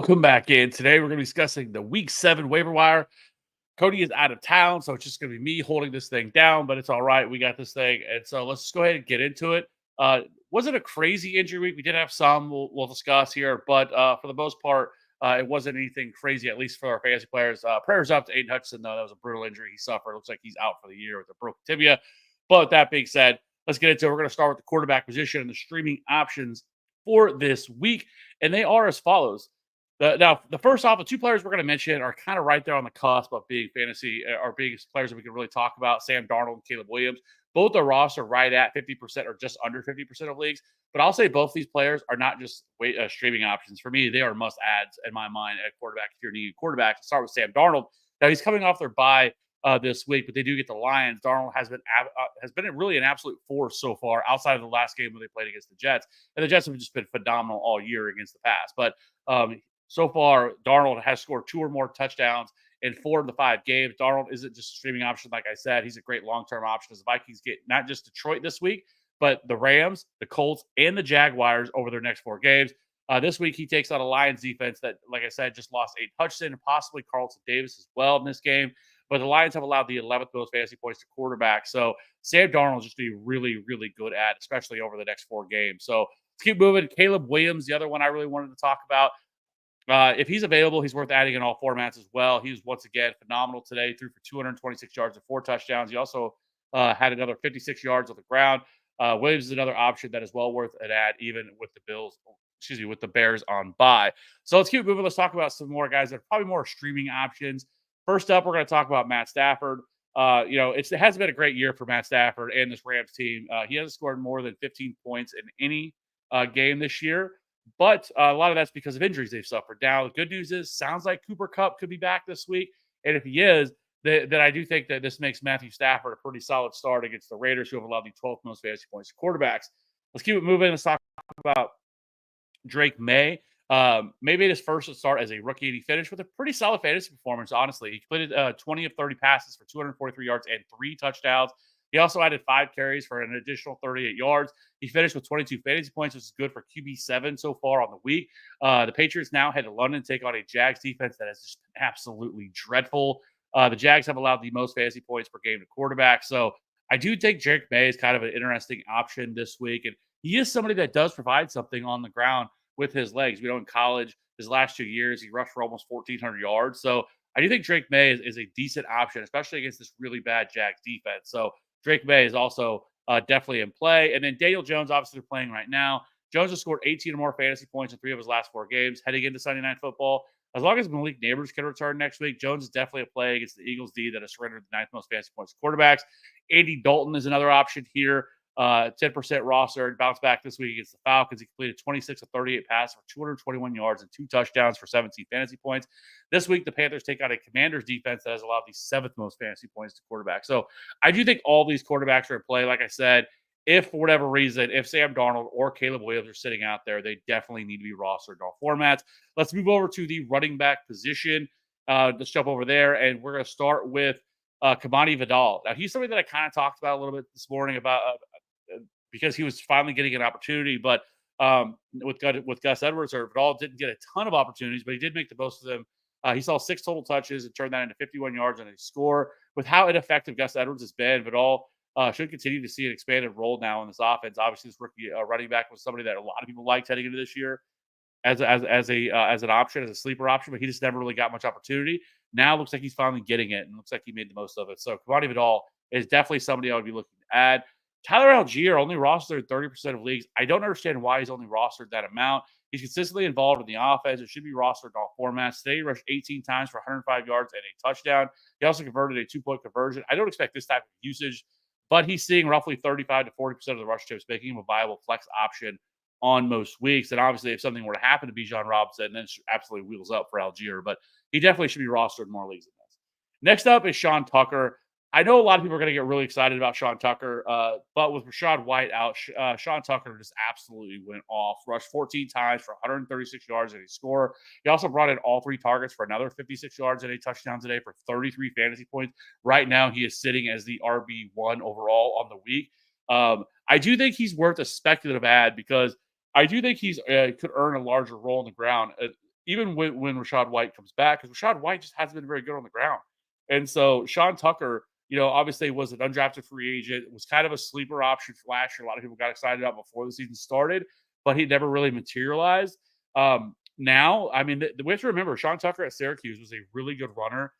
Welcome back in. Today we're going to be discussing the Week 7 waiver wire. Cody is out of town, so it's just going to be me holding this thing down, but it's all right. We got this thing. And so let's just go ahead and get into it. Wasn't a crazy injury week. We did have some we'll discuss here, but for the most part, it wasn't anything crazy, at least for our fantasy players. Prayers up to Aiden Hutchinson, though. That was a brutal injury he suffered. Looks like he's out for the year with a broken tibia. But with that being said, let's get into it. We're going to start with the quarterback position and the streaming options for this week. And they are as follows. The first off, the two players we're going to mention are kind of right there on the cusp of being fantasy or being players that we can really talk about. Sam Darnold and Caleb Williams. Both are roster right at 50% or just under 50% of leagues. But I'll say both these players are not just streaming options. For me, they are must adds in my mind at quarterback if you're needing a quarterback. Let's start with Sam Darnold. Now, he's coming off their bye this week, but they do get the Lions. Darnold has been really an absolute force so far outside of the last game when they played against the Jets. And the Jets have just been phenomenal all year against the pass. But so far, Darnold has scored 2 or more touchdowns in 4 of the 5 games. Darnold isn't just a streaming option, like I said. He's a great long-term option as the Vikings get not just Detroit this week, but the Rams, the Colts, and the Jaguars over their next 4 games. This week, he takes on a Lions defense that, like I said, just lost Aiden Hutchinson and possibly Carlton Davis as well in this game. But the Lions have allowed the 11th most fantasy points to quarterback. So Sam Darnold is just be really, really good at, especially over the next 4 games. So let's keep moving. Caleb Williams, the other one I really wanted to talk about. If he's available, he's worth adding in all formats as well. He was once again phenomenal today, threw for 226 yards and 4 touchdowns. He also had another 56 yards on the ground. Williams is another option that is well worth an add, even with with the Bears on bye. So let's keep moving. Let's talk about some more guys that are probably more streaming options. First up, we're going to talk about Matt Stafford. It hasn't been a great year for Matt Stafford and this Rams team. He hasn't scored more than 15 points in any game this year. But a lot of that's because of injuries they've suffered. Now, the good news is, sounds like Cooper Kupp could be back this week. And if he is, then I do think that this makes Matthew Stafford a pretty solid start against the Raiders, who have allowed the 12th most fantasy points to quarterbacks. Let's keep it moving. Let's talk about Drake May. May made his first start as a rookie, and he finished with a pretty solid fantasy performance, honestly. He completed 20 of 30 passes for 243 yards and 3 touchdowns. He also added 5 carries for an additional 38 yards. He finished with 22 fantasy points, which is good for QB7 so far on the week. The Patriots now head to London to take on a Jags defense that has just been absolutely dreadful. The Jags have allowed the most fantasy points per game to quarterback. So I do think Drake May is kind of an interesting option this week. And he is somebody that does provide something on the ground with his legs. We know in college, his last 2 years, he rushed for almost 1,400 yards. So I do think Drake May is a decent option, especially against this really bad Jags defense. So Drake May is also definitely in play. And then Daniel Jones, obviously, they're playing right now. Jones has scored 18 or more fantasy points in 3 of his last 4 games heading into Sunday Night Football. As long as Malik Neighbors can return next week, Jones is definitely a play against the Eagles D that has surrendered the 9th most fantasy points to quarterbacks. Andy Dalton is another option here. 10% roster, bounce back this week against the Falcons. He completed 26 of 38 passes for 221 yards and 2 touchdowns for 17 fantasy points. This week, the Panthers take on a Commanders defense that has allowed the 7th most fantasy points to quarterback. So I do think all these quarterbacks are in play. Like I said, if for whatever reason, if Sam Darnold or Caleb Williams are sitting out there, they definitely need to be rostered in all formats. Let's move over to the running back position. Let's jump over there, and we're going to start with Kamani Vidal. Now, he's somebody that I kind of talked about a little bit this morning about because he was finally getting an opportunity, but with Gus Edwards, or Vidal didn't get a ton of opportunities, but he did make the most of them. He saw 6 total touches and turned that into 51 yards and a score. With how ineffective Gus Edwards has been, Vidal should continue to see an expanded role now in this offense. Obviously, this rookie running back was somebody that a lot of people liked heading into this year as an option, as a sleeper option, but he just never really got much opportunity. Now it looks like he's finally getting it, and looks like he made the most of it. So Kamani Vidal is definitely somebody I would be looking to add. Tyler Algier only rostered 30% of leagues. I don't understand why he's only rostered that amount. He's consistently involved in the offense. It should be rostered in all formats. Today, he rushed 18 times for 105 yards and a touchdown. He also converted a 2-point conversion. I don't expect this type of usage, but he's seeing roughly 35 to 40% of the rush tips, making him a viable flex option on most weeks. And obviously, if something were to happen to Bijan Robinson, then it absolutely wheels up for Algier. But he definitely should be rostered in more leagues than this. Next up is Sean Tucker. I know a lot of people are going to get really excited about Sean Tucker, but with Rachaad White out, Sean Tucker just absolutely went off. Rushed 14 times for 136 yards and a score. He also brought in all 3 targets for another 56 yards and 8 touchdowns today for 33 fantasy points. Right now, he is sitting as the RB1 overall on the week. I do think he's worth a speculative add because I do think he's could earn a larger role on the ground. even when Rashad White comes back, because Rashad White just hasn't been very good on the ground. And so Sean Tucker, obviously was an undrafted free agent, was kind of a sleeper option for last year. A lot of people got excited about before the season started, but he never really materialized. Now, I mean, we have to remember Sean Tucker at Syracuse was a really good runner.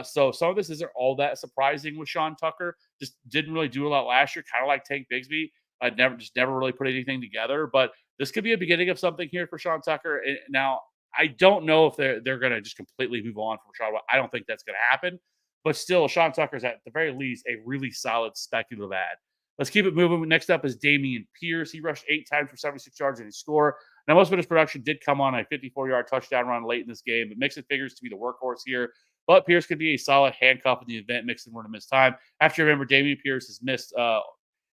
So some of this isn't all that surprising with Sean Tucker. Just didn't really do a lot last year, kind of like Tank Bigsby. Never really put anything together. But this could be a beginning of something here for Sean Tucker. Now, I don't know if they're going to just completely move on from Rashad White. I don't think that's going to happen. But still, Sean Tucker's at the very least a really solid speculative ad. Let's keep it moving. Next up is Damian Pierce. He rushed 8 times for 76 yards and he scored. Now, most of his production did come on a 54-yard touchdown run late in this game, but Mixon figures to be the workhorse here. But Pierce could be a solid handcuff in the event Mixon were to miss time. Have to remember, Damian Pierce has missed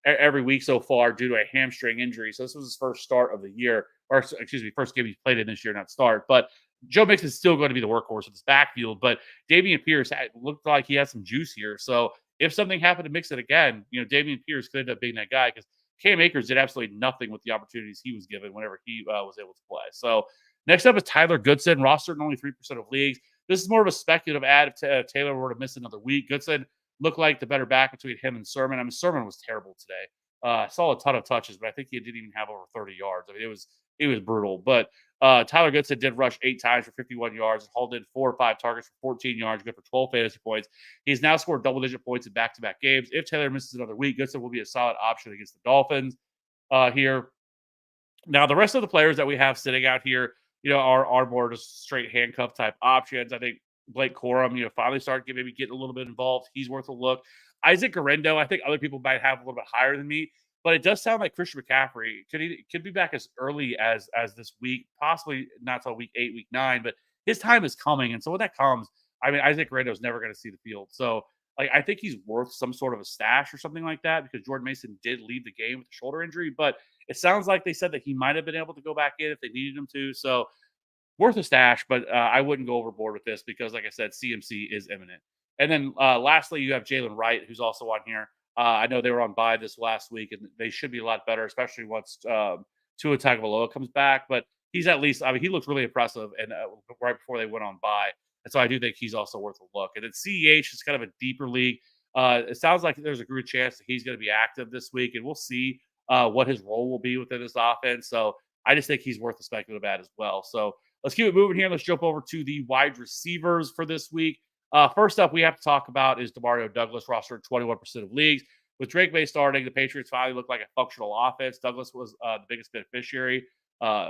every week so far due to a hamstring injury. So this was his first start of the year, or excuse me, first game he's played in this year, not start. But Joe Mixon is still going to be the workhorse of this backfield. But Damian Pierce looked like he had some juice here. So if something happened to Mixon again, Damian Pierce could end up being that guy because Cam Akers did absolutely nothing with the opportunities he was given whenever he was able to play. So next up is Tyler Goodson, rostered in only 3% of leagues. This is more of a speculative ad if Taylor were to miss another week. Goodson looked like the better back between him and Sermon. I mean, Sermon was terrible today. I saw a ton of touches, but I think he didn't even have over 30 yards. I mean, it was brutal. But Tyler Goodson did rush 8 times for 51 yards and hauled in 4 or 5 targets for 14 yards, good for 12 fantasy points. He's now scored double-digit points in back-to-back games. If Taylor misses another week, Goodson will be a solid option against the Dolphins here. Now, the rest of the players that we have sitting out here, are more just straight handcuff type options. I think Blake Corum, finally started maybe getting a little bit involved. He's worth a look. Isaac Garendo, I think other people might have a little bit higher than me, but it does sound like Christian McCaffrey could be back as early as this week, possibly not till week 8, week 9, but his time is coming. And so when that comes, I mean, Isaac Garendo is never going to see the field. So I think he's worth some sort of a stash or something like that because Jordan Mason did leave the game with a shoulder injury, but it sounds like they said that he might have been able to go back in if they needed him to. So worth a stash, but I wouldn't go overboard with this because, like I said, CMC is imminent. And then lastly, you have Jalen Wright, who's also on here. I know they were on bye this last week, and they should be a lot better, especially once Tua Tagovailoa comes back. But he's at least, I mean, he looked really impressive and right before they went on bye. And so I do think he's also worth a look. And then CEH is kind of a deeper league. It sounds like there's a good chance that he's going to be active this week, and we'll see what his role will be within this offense. So I just think he's worth a speculative ad as well. So let's keep it moving here. Let's jump over to the wide receivers for this week. First up, we have to talk about is Demario Douglas, rostered 21% of leagues. With Drake May starting, the Patriots finally look like a functional offense. Douglas was the biggest beneficiary,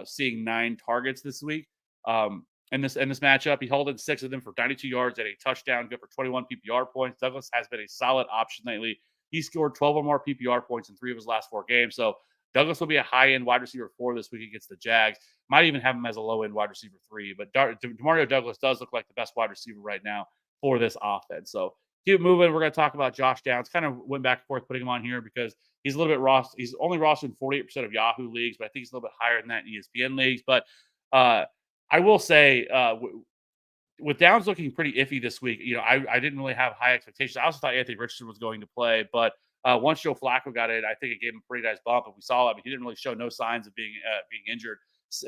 seeing 9 targets this week. In this matchup, he held in 6 of them for 92 yards and a touchdown, good for 21 PPR points. Douglas has been a solid option lately. He scored 12 or more PPR points in 3 of his last 4 games. So Douglas will be a high-end wide receiver 4 this week against the Jags. Might even have him as a low-end wide receiver 3. But Demario Douglas does look like the best wide receiver right now for this offense. So keep it moving. We're going to talk about Josh Downs. Kind of went back and forth putting him on here because he's a little bit he's only rostered in 48% of Yahoo leagues, but I think he's a little bit higher than that in ESPN leagues. But I will say, with Downs looking pretty iffy this week, I didn't really have high expectations. I also thought Anthony Richardson was going to play, but once Joe Flacco got in, I think it gave him a pretty nice bump. And we saw it. I mean, he didn't really show no signs of being injured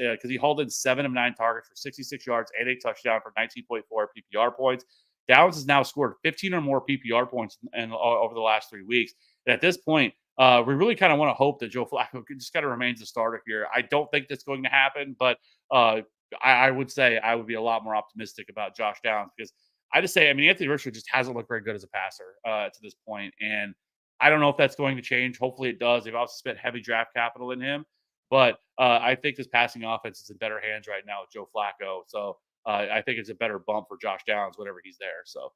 because he hauled in 7 of 9 targets for 66 yards and a touchdown for 19.4 PPR points. Downs has now scored 15 or more PPR points over the last 3 weeks. And at this point, we really kind of want to hope that Joe Flacco just kind of remains a starter here. I don't think that's going to happen, but I would say I would be a lot more optimistic about Josh Downs because I just say, I mean, Anthony Richardson just hasn't looked very good as a passer to this point. And I don't know if that's going to change. Hopefully it does. They've also spent heavy draft capital in him. But I think this passing offense is in better hands right now with Joe Flacco. So I think it's a better bump for Josh Downs whenever he's there. So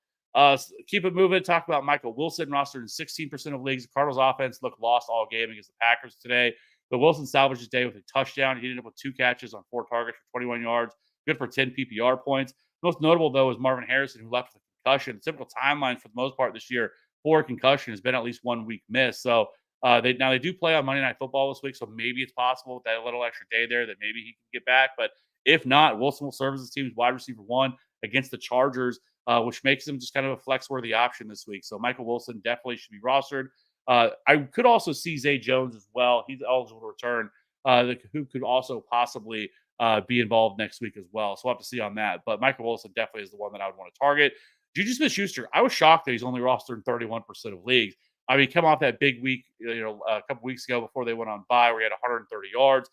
keep it moving. Talk about Michael Wilson, rostered in 16% of leagues. The Cardinals offense looked lost all game against the Packers today. But Wilson salvaged his day with a touchdown. He ended up with 2 catches on 4 targets for 21 yards. Good for 10 PPR points. Most notable, though, is Marvin Harrison, who left with a concussion. The typical timeline for the most part this year for a concussion has been at least 1 week miss. So they do play on Monday Night Football this week, so maybe it's possible with that little extra day there that maybe he can get back. But if not, Wilson will serve as his team's wide receiver 1 against the Chargers, which makes him just kind of a flex-worthy option this week. So Michael Wilson definitely should be rostered. I could also see Zay Jones as well. He's eligible to return, who could also possibly be involved next week as well. So we'll have to see on that. But Michael Wilson definitely is the one that I would want to target. Juju Smith-Schuster, I was shocked that he's only rostered in 31% of leagues. I mean, come off that big week, a couple weeks ago before they went on bye, where he had 130 yards.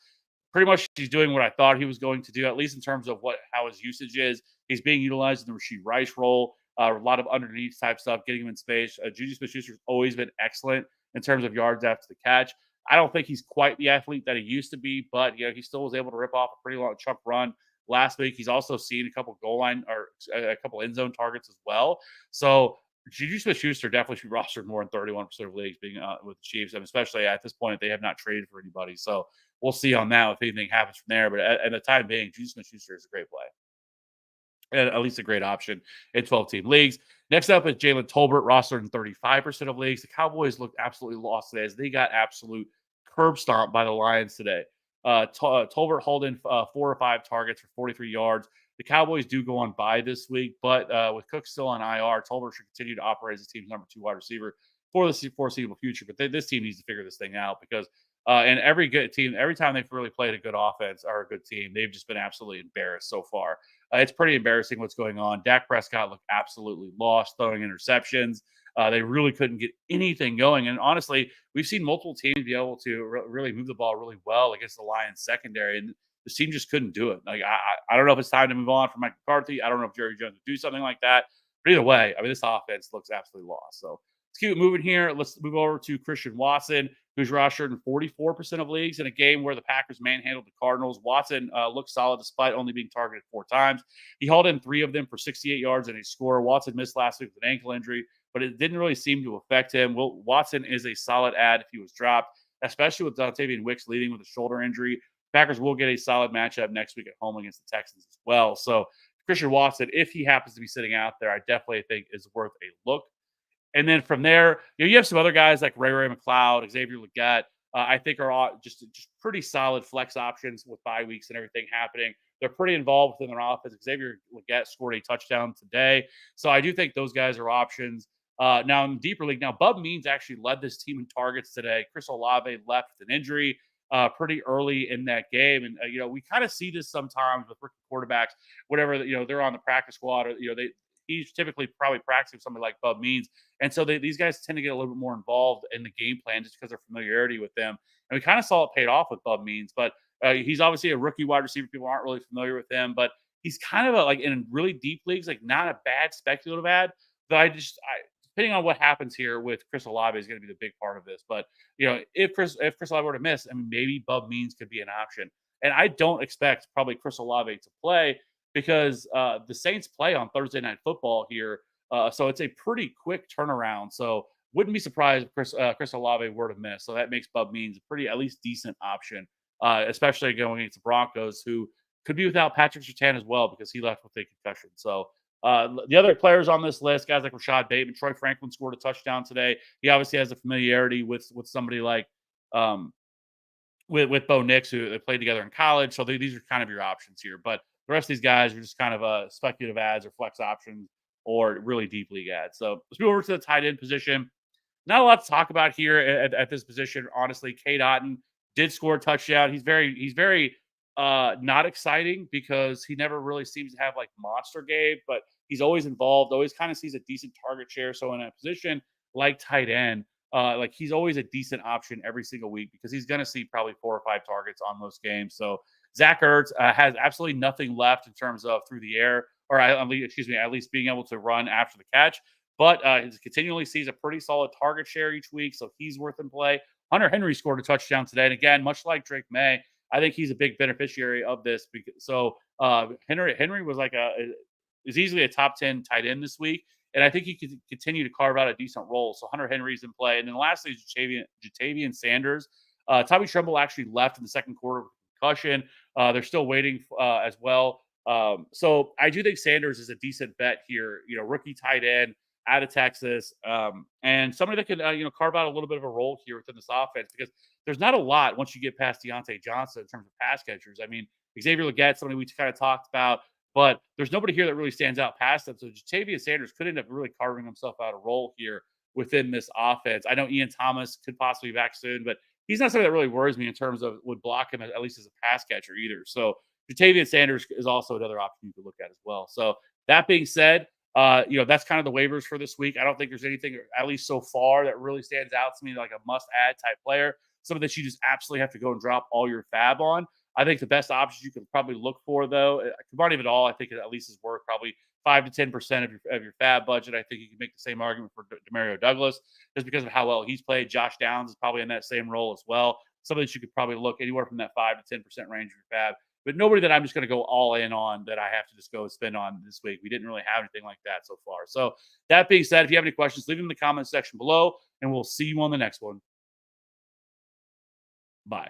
Pretty much, he's doing what I thought he was going to do, at least in terms of how his usage is. He's being utilized in the Rashid Rice role, a lot of underneath type stuff, getting him in space. Juju Smith-Schuster's always been excellent in terms of yards after the catch. I don't think he's quite the athlete that he used to be, but he still was able to rip off a pretty long chunk run last week. He's also seen a couple goal line or a couple end zone targets as well. So Juju Smith-Schuster definitely should be rostered more in 31% of leagues being with the Chiefs, and especially at this point, they have not traded for anybody. So we'll see on that if anything happens from there. But at the time being, Juju Smith-Schuster is a great play. And at least a great option in 12-team leagues. Next up is Jalen Tolbert, rostered in 35% of leagues. The Cowboys looked absolutely lost today as they got absolute curb stomped by the Lions today. Tolbert hauled in 4 or 5 targets for 43 yards. The Cowboys do go on bye this week, but with Cook still on IR, Tolbert should continue to operate as the team's number 2 wide receiver for the foreseeable future. But this team needs to figure this thing out because and every good team, every time they've really played a good offense or a good team, they've just been absolutely embarrassed so far. It's pretty embarrassing what's going on. Dak Prescott looked absolutely lost, throwing interceptions. They really couldn't get anything going. And honestly, we've seen multiple teams be able to really move the ball really well against the Lions secondary, and the team just couldn't do it. Like I don't know if it's time to move on from Mike McCarthy. I don't know if Jerry Jones would do something like that. But either way, I mean, this offense looks absolutely lost. So let's keep it moving here. Let's move over to Christian Watson, who's rostered in 44% of leagues in a game where the Packers manhandled the Cardinals. Watson looked solid despite only being targeted 4 times. He hauled in 3 of them for 68 yards and a score. Watson missed last week with an ankle injury, but it didn't really seem to affect him. Watson is a solid add if he was dropped, especially with Dontavian Wicks leading with a shoulder injury. Packers will get a solid matchup next week at home against the Texans as well. So Christian Watson, if he happens to be sitting out there, I definitely think is worth a look. And then from there, you have some other guys like Ray McLeod, Xavier Legette, I think are all just pretty solid flex options with bye weeks and everything happening. They're pretty involved within their offense. Xavier Legette scored a touchdown today. So I do think those guys are options. Now in deeper league, Bub Means actually led this team in targets today. Chris Olave left with an injury pretty early in that game. And, we kind of see this sometimes with rookie quarterbacks, whatever, they're on the practice squad or, he's typically probably practicing with somebody like Bub Means. And so these guys tend to get a little bit more involved in the game plan just because of familiarity with them. And we kind of saw it paid off with Bub Means, but he's obviously a rookie wide receiver. People aren't really familiar with him, but he's kind of like in really deep leagues, like not a bad speculative ad. But depending on what happens here with Chris Olave is going to be the big part of this. But if Chris Olave were to miss, I mean, maybe Bub Means could be an option. And I don't expect probably Chris Olave to play because the Saints play on Thursday Night Football here. So it's a pretty quick turnaround. So wouldn't be surprised if Chris Olave were to miss. So that makes Bub Means a pretty at least decent option, especially going against the Broncos, who could be without Patrick Surtain as well because he left with a concussion. So the other players on this list, guys like Rashad Bateman, Troy Franklin scored a touchdown today. He obviously has a familiarity with somebody like with Bo Nix, who they played together in college. So these are kind of your options here. But the rest of these guys are just kind of speculative ads or flex options or really deep league ads. So let's move over to the tight end position. Not a lot to talk about here at this position, honestly. Cade Otton did score a touchdown. He's very not exciting because he never really seems to have like monster game, but he's always involved, always kind of sees a decent target share. So in a position like tight end, like he's always a decent option every single week because he's going to see probably 4 or 5 targets on most games. So Zach Ertz has absolutely nothing left in terms of through the air, or at least being able to run after the catch. But he continually sees a pretty solid target share each week, so he's worth in play. Hunter Henry scored a touchdown today, and again, much like Drake May, I think he's a big beneficiary of this. So Henry was is easily a top 10 tight end this week, and I think he could continue to carve out a decent role. So Hunter Henry's in play, and then lastly is Jatavian Sanders. Tommy Tremble actually left in the second quarter with concussion. They're still waiting as well. So I do think Sanders is a decent bet here. Rookie tight end out of Texas, and somebody that could carve out a little bit of a role here within this offense because there's not a lot once you get past Deontay Johnson in terms of pass catchers. I mean, Xavier Legette, somebody we kind of talked about, but there's nobody here that really stands out past them. So Jatavian Sanders could end up really carving himself out a role here within this offense. I know Ian Thomas could possibly be back soon, but he's not something that really worries me in terms of would block him at least as a pass catcher either. So Jatavian Sanders is also another option you could look at as well. So that being said, that's kind of the waivers for this week. I don't think there's anything, at least so far, that really stands out to me like a must-add type player. Some of this you just absolutely have to go and drop all your fab on. I think the best options you can probably look for, though, combine it all, I think it at least is worth probably 5 to 10% of your fab budget. I think you can make the same argument for Demario Douglas just because of how well he's played. Josh Downs is probably in that same role as well. Some of this you could probably look anywhere from that 5 to 10% range of your fab, but nobody that I'm just going to go all in on that I have to just go spend on this week. We didn't really have anything like that so far. So that being said, if you have any questions, leave them in the comment section below, and we'll see you on the next one. Bye.